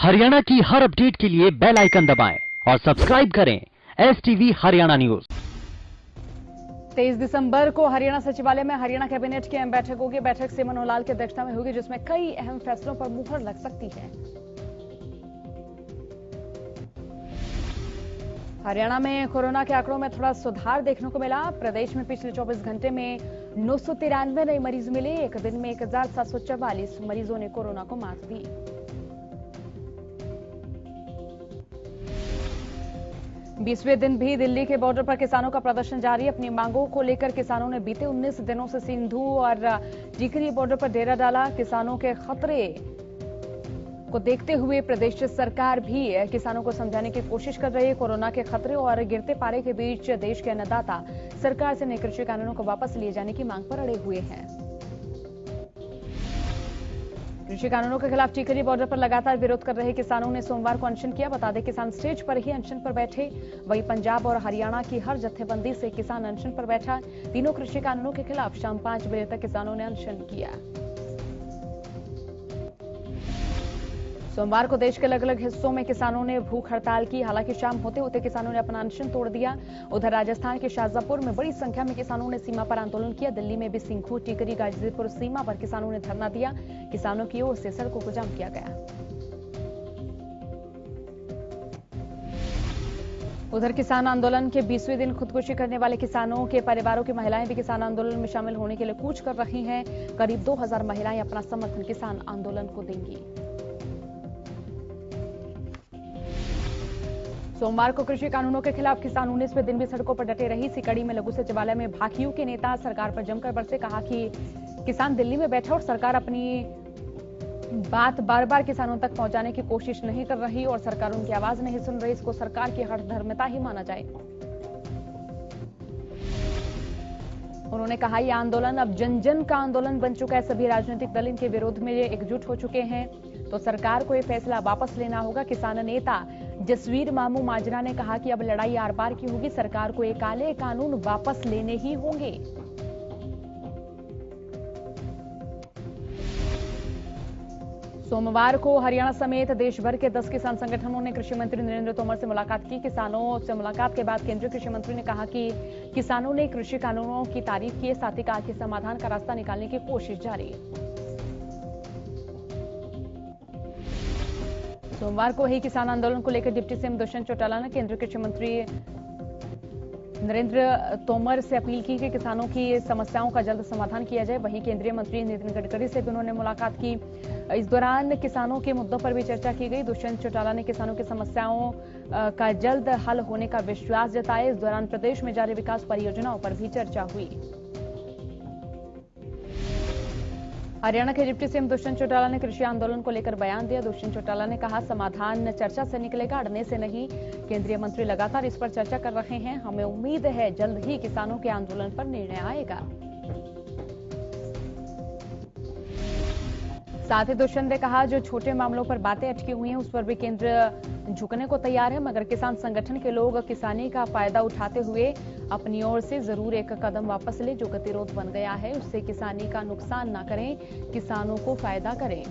हरियाणा की हर अपडेट के लिए बेल आइकन दबाएं और सब्सक्राइब करें STV हरियाणा न्यूज। 23 दिसंबर को हरियाणा सचिवालय में हरियाणा कैबिनेट की अहम बैठक होगी। बैठक से मनोहर लाल की अध्यक्षता में होगी, जिसमें कई अहम फैसलों पर मुहर लग सकती है। हरियाणा में कोरोना के आंकड़ों में थोड़ा सुधार देखने को मिला। प्रदेश में पिछले 24 घंटे में 993 नए मरीज मिले। एक दिन में 1744 मरीजों ने कोरोना को मात दी। बीसवें दिन भी दिल्ली के बॉर्डर पर किसानों का प्रदर्शन जारी। अपनी मांगों को लेकर किसानों ने बीते 19 दिनों से सिंधु और टीकरी बॉर्डर पर डेरा डाला। किसानों के खतरे को देखते हुए प्रदेश सरकार भी किसानों को समझाने की कोशिश कर रही है। कोरोना के खतरे और गिरते पारे के बीच देश के अन्नदाता सरकार से नए कृषि कानूनों को वापस लिए जाने की मांग पर अड़े हुए हैं। कृषि कानूनों के खिलाफ टीकरी बॉर्डर पर लगातार विरोध कर रहे किसानों ने सोमवार को अनशन किया। बता दें, किसान स्टेज पर ही अनशन पर बैठे। वहीं पंजाब और हरियाणा की हर जत्थेबंदी से किसान अनशन पर बैठा। तीनों कृषि कानूनों के खिलाफ शाम 5 बजे तक किसानों ने अनशन किया। सोमवार को देश के अलग अलग हिस्सों में किसानों ने भूख हड़ताल की। हालांकि शाम होते होते किसानों ने अपना अनशन तोड़ दिया। उधर राजस्थान के शाजापुर में बड़ी संख्या में किसानों ने सीमा पर आंदोलन किया। दिल्ली में भी सिंघू, टीकरी, गाजीपुर सीमा पर किसानों ने धरना दिया। किसानों की ओर से सड़कों को जाम किया गया। उधर किसान आंदोलन के 20वें दिन खुदकुशी करने वाले किसानों के परिवारों की महिलाएं भी किसान आंदोलन में शामिल होने के लिए कूच कर रही हैं। करीब 2000 महिलाएं अपना समर्थन किसान आंदोलन को देंगी। सोमवार को कृषि कानूनों के खिलाफ किसान 19वें दिन भी सड़कों पर डटे रही। सिकड़ी में लघु सचिवालय में भाकियों के नेता सरकार पर जमकर बरसे। कहा कि किसान दिल्ली में बैठा और सरकार अपनी बात बार बार किसानों तक पहुंचाने की कोशिश नहीं कर रही और सरकार उनकी आवाज नहीं सुन रही। इसको सरकार की हठधर्मिता ही माना जाए। उन्होंने कहा, यह आंदोलन अब जन जन का आंदोलन बन चुका है। सभी राजनीतिक दल इनके विरोध में एकजुट हो चुके हैं, तो सरकार को यह फैसला वापस लेना होगा। किसान नेता जसवीर मामू माजरा ने कहा कि अब लड़ाई आर पार की होगी। सरकार को ये काले कानून वापस लेने ही होंगे। सोमवार को हरियाणा समेत देश भर के 10 किसान संगठनों ने कृषि मंत्री नरेंद्र तोमर से मुलाकात की। किसानों से मुलाकात के बाद केंद्रीय कृषि मंत्री ने कहा कि किसानों ने कृषि कानूनों की तारीफ की। साथ ही कहा कि समाधान का रास्ता निकालने की कोशिश जारी है। सोमवार को ही किसान आंदोलन को लेकर डिप्टी सीएम दुष्यंत चौटाला ने केंद्रीय कृषि मंत्री नरेंद्र तोमर से अपील की कि किसानों की समस्याओं का जल्द समाधान किया जाए। वहीं केंद्रीय मंत्री नितिन गडकरी से भी उन्होंने मुलाकात की। इस दौरान किसानों के मुद्दों पर भी चर्चा की गई। दुष्यंत चौटाला ने किसानों की समस्याओं का जल्द हल होने का विश्वास जताया। इस दौरान प्रदेश में जारी विकास परियोजनाओं पर भी चर्चा हुई। हरियाणा के डिप्टी सीएम दुष्यंत चौटाला ने कृषि आंदोलन को लेकर बयान दिया। दुष्यंत चौटाला ने कहा, समाधान चर्चा से निकलेगा, अड़ने से नहीं। केंद्रीय मंत्री लगातार इस पर चर्चा कर रहे हैं। हमें उम्मीद है जल्द ही किसानों के आंदोलन पर निर्णय आएगा। साथ ही दुष्यंत ने कहा, जो छोटे मामलों पर बातें अटकी हुई हैं उस पर भी केंद्र झुकने को तैयार है, मगर किसान संगठन के लोग किसानी का फायदा उठाते हुए अपनी ओर से जरूर एक कदम वापस ले। जो गतिरोध बन गया है उससे किसानी का नुकसान ना करें, किसानों को फायदा करें।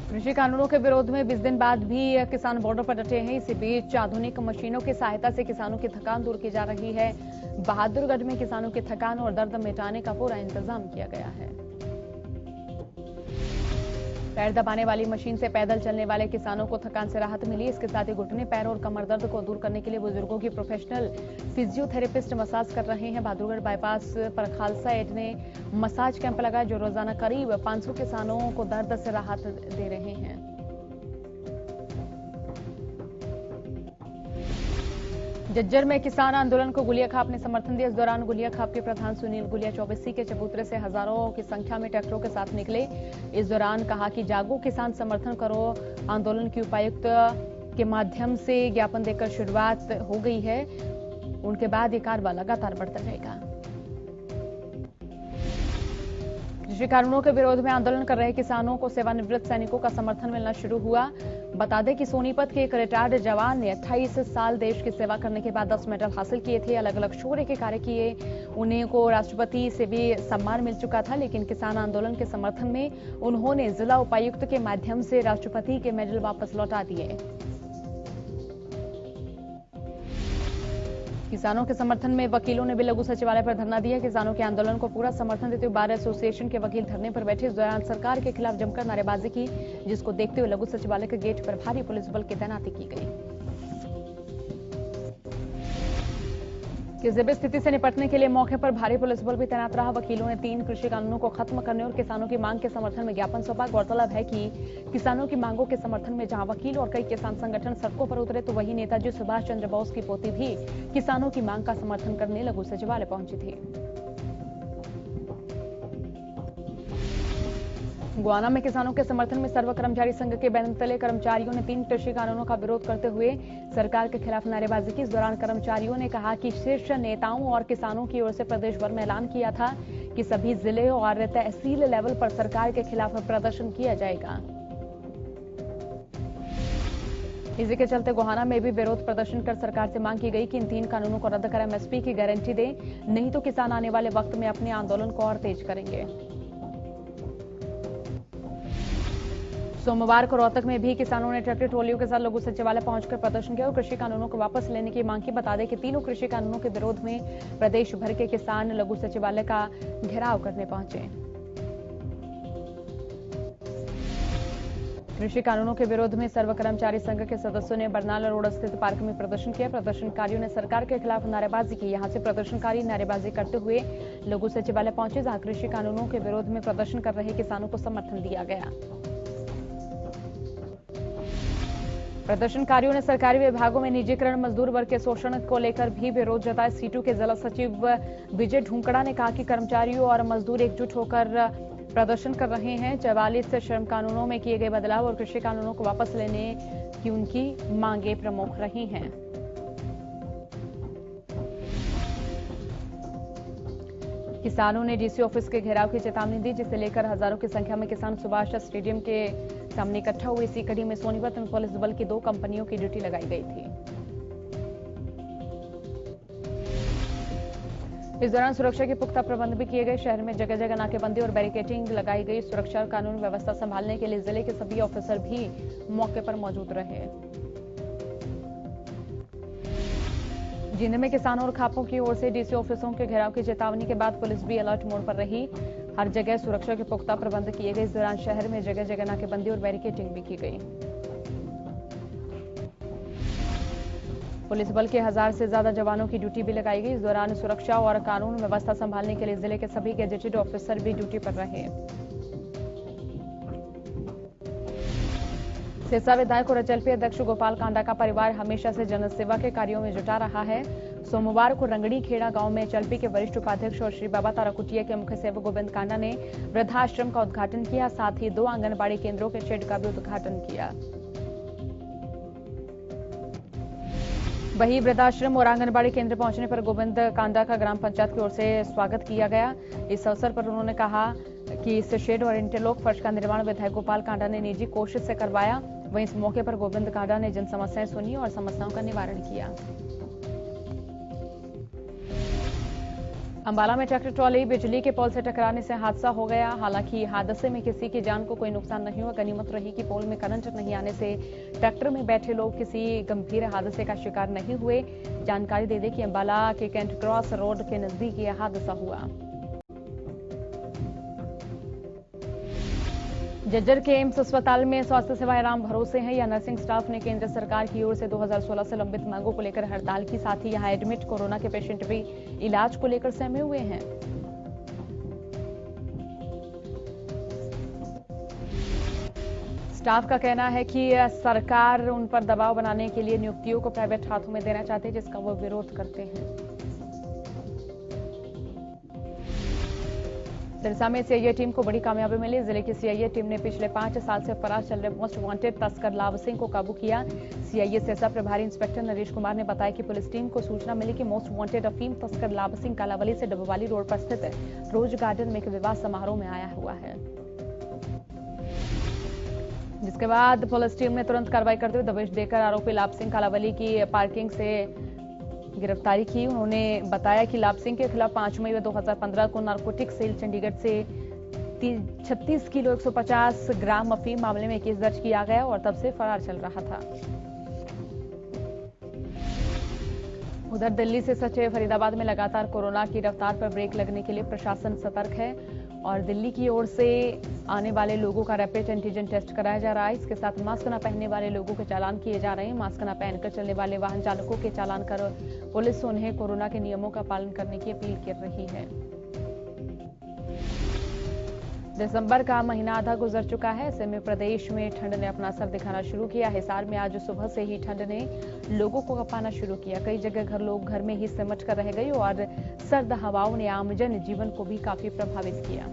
कृषि कानूनों के विरोध में 20 दिन बाद भी किसान बॉर्डर पर डटे हैं। इसी बीच आधुनिक मशीनों की सहायता से किसानों की थकान दूर की जा रही है। बहादुरगढ़ में किसानों की थकान और दर्द मिटाने का पूरा इंतजाम किया गया है। पैर दबाने वाली मशीन से पैदल चलने वाले किसानों को थकान से राहत मिली। इसके साथ ही घुटने, पैर और कमर दर्द को दूर करने के लिए बुजुर्गों की प्रोफेशनल फिजियोथेरेपिस्ट मसाज कर रहे हैं। बहादुरगढ़ बाईपास पर खालसा एड ने मसाज कैंप लगाया, जो रोजाना करीब 500 किसानों को दर्द से राहत दे रहे हैं। जज्जर में किसान आंदोलन को गुलियाखाप ने समर्थन दिया। इस दौरान गुलियाखाप के प्रधान सुनील गुलिया 24C के चबूतरे से हजारों की संख्या में ट्रैक्टरों के साथ निकले। इस दौरान कहा कि जागो किसान, समर्थन करो आंदोलन की उपायुक्त के माध्यम से ज्ञापन देकर शुरुआत हो गई है। उनके बाद ये कार्रवाई लगातार बढ़ता रहेगा। कृषि कानूनों के विरोध में आंदोलन कर रहे किसानों को सेवानिवृत्त सैनिकों का समर्थन मिलना शुरू हुआ। बता दें कि सोनीपत के एक रिटायर्ड जवान ने 28 साल देश की सेवा करने के बाद 10 मेडल हासिल किए थे, अलग अलग शौर्य के कार्य किए। उन्हें को राष्ट्रपति से भी सम्मान मिल चुका था, लेकिन किसान आंदोलन के समर्थन में उन्होंने जिला उपायुक्त के माध्यम से राष्ट्रपति के मेडल वापस लौटा दिए। किसानों के समर्थन में वकीलों ने भी लघु सचिवालय पर धरना दिया। किसानों के आंदोलन को पूरा समर्थन देते हुए बार एसोसिएशन के वकील धरने पर बैठे। इस दौरान सरकार के खिलाफ जमकर नारेबाजी की, जिसको देखते हुए लघु सचिवालय के गेट पर भारी पुलिस बल की तैनाती की गई। किसी भी स्थिति से निपटने के लिए मौके पर भारी पुलिस बल भी तैनात रहा। वकीलों ने 3 कृषि कानूनों को खत्म करने और किसानों की मांग के समर्थन में ज्ञापन सौंपा। गौरतलब है कि किसानों की मांगों के समर्थन में जहां वकील और कई किसान संगठन सड़कों पर उतरे, तो वहीं नेताजी सुभाष चंद्र बोस की पोती भी किसानों की मांग का समर्थन करने लघु सचिवालय पहुंची थी। गोवाना में किसानों के समर्थन में सर्व कर्मचारी संघ के बैनर तले कर्मचारियों ने 3 कृषि कानूनों का विरोध करते हुए सरकार के खिलाफ नारेबाजी की। इस दौरान कर्मचारियों ने कहा कि शीर्ष नेताओं और किसानों की ओर से प्रदेश भर में ऐलान किया था कि सभी जिले और तहसील लेवल पर सरकार के खिलाफ प्रदर्शन किया जाएगा। इसी के चलते गोहाना में भी विरोध प्रदर्शन कर सरकार से मांग की गई कि इन 3 कानूनों को रद्द कर एमएसपी की गारंटी दे, नहीं तो किसान आने वाले वक्त में अपने आंदोलन को और तेज करेंगे। सोमवार को रोहतक में भी किसानों ने ट्रैक्टर ट्रॉलियों के साथ लघु सचिवालय पहुंचकर प्रदर्शन किया और कृषि कानूनों को वापस लेने की मांग की। बता दें कि तीनों कृषि कानूनों के विरोध में प्रदेश भर के किसान लघु सचिवालय का घेराव करने पहुंचे। कृषि कानूनों के विरोध में सर्व कर्मचारी संघ के सदस्यों ने बरनाला रोड स्थित पार्क में प्रदर्शन किया। प्रदर्शनकारियों ने सरकार के खिलाफ नारेबाजी की। यहां से प्रदर्शनकारी नारेबाजी करते हुए लघु सचिवालय पहुंचे, जहां कृषि कानूनों के विरोध में प्रदर्शन कर रहे किसानों को समर्थन दिया गया। प्रदर्शनकारियों ने सरकारी विभागों में निजीकरण, मजदूर वर्ग के शोषण को लेकर भी विरोध जताया। सीटू के जिला सचिव विजय ढूंकड़ा ने कहा कि कर्मचारियों और मजदूर एकजुट होकर प्रदर्शन कर रहे हैं। 44 श्रम कानूनों में किए गए बदलाव और कृषि कानूनों को वापस लेने की उनकी मांगे प्रमुख रही हैं। किसानों ने डीसी ऑफिस के घेराव की चेतावनी दी, जिसे लेकर हजारों की संख्या में किसान सुभाष स्टेडियम के सामने इकट्ठा हुए। इसी कड़ी में सोनीपत में पुलिस बल की 2 कंपनियों की ड्यूटी लगाई गई थी। इस दौरान सुरक्षा के पुख्ता प्रबंध भी किए गए। शहर में जगह जगह नाकेबंदी और बैरिकेडिंग लगाई गई। सुरक्षा और कानून व्यवस्था संभालने के लिए जिले के सभी ऑफिसर भी मौके पर मौजूद रहे। जिले में किसानों और खापों की ओर से डीसी ऑफिसों के घेराव की चेतावनी के बाद पुलिस भी अलर्ट मोड पर रही। हर जगह सुरक्षा के पुख्ता प्रबंध किए गए। इस दौरान शहर में जगह जगह नाकेबंदी और बैरिकेडिंग भी की गई। पुलिस बल के 1000 से ज्यादा जवानों की ड्यूटी भी लगाई गई। इस दौरान सुरक्षा और कानून व्यवस्था संभालने के लिए जिले के सभी गैजेटेड ऑफिसर भी ड्यूटी पर रहे। सिरसा विधायक और एचएलपी अध्यक्ष गोपाल कांडा का परिवार हमेशा से जनसेवा के कार्यों में जुटा रहा है। सोमवार को रंगड़ी खेड़ा गांव में एचएलपी के वरिष्ठ उपाध्यक्ष और श्री बाबा तारा कुटिया के मुख्य सेवक गोविंद कांडा ने वृद्धाश्रम का उद्घाटन किया। साथ ही 2 आंगनबाड़ी केंद्रों के शेड का भी उद्घाटन किया। वहीं वृद्धाश्रम और आंगनबाड़ी केंद्र पहुंचने पर गोविंद कांडा का ग्राम पंचायत की ओर से स्वागत किया गया। इस अवसर पर उन्होंने कहा कि इस शेड और इंटरलॉक फर्श का निर्माण विधायक गोपाल कांडा ने निजी कोशिश से करवाया। वहीं इस मौके पर गोविंद कांडा ने जन समस्याएं सुनी और समस्याओं का निवारण किया। अंबाला में ट्रैक्टर ट्रॉली बिजली के पोल से टकराने से हादसा हो गया। हालांकि हादसे में किसी की जान को कोई नुकसान नहीं हुआ। गनीमत रही कि पोल में करंट नहीं आने से ट्रैक्टर में बैठे लोग किसी गंभीर हादसे का शिकार नहीं हुए। जानकारी दे दें कि अंबाला के कैंट क्रॉस रोड के नजदीक यह हादसा हुआ। जज्जर के एम्स अस्पताल में स्वास्थ्य सेवाएं राम भरोसे हैं। या नर्सिंग स्टाफ ने केंद्र सरकार की ओर से 2016 से लंबित मांगों को लेकर हड़ताल की। साथ ही यहां एडमिट कोरोना के पेशेंट भी इलाज को लेकर सहमे हुए हैं। स्टाफ का कहना है कि सरकार उन पर दबाव बनाने के लिए नियुक्तियों को प्राइवेट हाथों में देना चाहते हैं, जिसका वो विरोध करते हैं। सिरसा में सीआईए टीम को बड़ी कामयाबी मिली। जिले की सीआईए टीम ने पिछले 5 साल से फरार चल रहे मोस्ट वांटेड तस्कर लाभ सिंह को काबू किया। सीआईए सिरसा प्रभारी इंस्पेक्टर नरेश कुमार ने बताया कि पुलिस टीम को सूचना मिली कि मोस्ट वांटेड अफीम तस्कर लाभ सिंह कालावली से डबवाली रोड पर स्थित रोज गार्डन में एक विवाह समारोह में आया हुआ है। जिसके बाद पुलिस टीम ने तुरंत कार्रवाई करते हुए दबिश देकर आरोपी लाभ सिंह कालावली की पार्किंग से गिरफ्तारी की। उन्होंने बताया कि लाभ सिंह के खिलाफ 5 मई 2015 को नारकोटिक सेल चंडीगढ़ से 36 किलो 150 ग्राम अफीम मामले में केस दर्ज किया गया और तब से फरार चल रहा था। उधर दिल्ली से सचे फरीदाबाद में लगातार कोरोना की रफ्तार पर ब्रेक लगने के लिए प्रशासन सतर्क है और दिल्ली की ओर से आने वाले लोगों का रैपिड एंटीजन टेस्ट कराया जा रहा है। इसके साथ मास्क न पहनने वाले लोगों के चालान किए जा रहे हैं। मास्क न पहनकर चलने वाले वाहन चालकों के चालान कर पुलिस उन्हें कोरोना के नियमों का पालन करने की अपील कर रही है। दिसंबर का महीना आधा गुजर चुका है। ऐसे में प्रदेश में ठंड ने अपना असर दिखाना शुरू किया। हिसार में आज सुबह से ही ठंड ने लोगों को कपाना शुरू किया। कई जगह लोग घर में ही सिमट कर रह गए और सर्द हवाओं ने आम जन जीवन को भी काफी प्रभावित किया।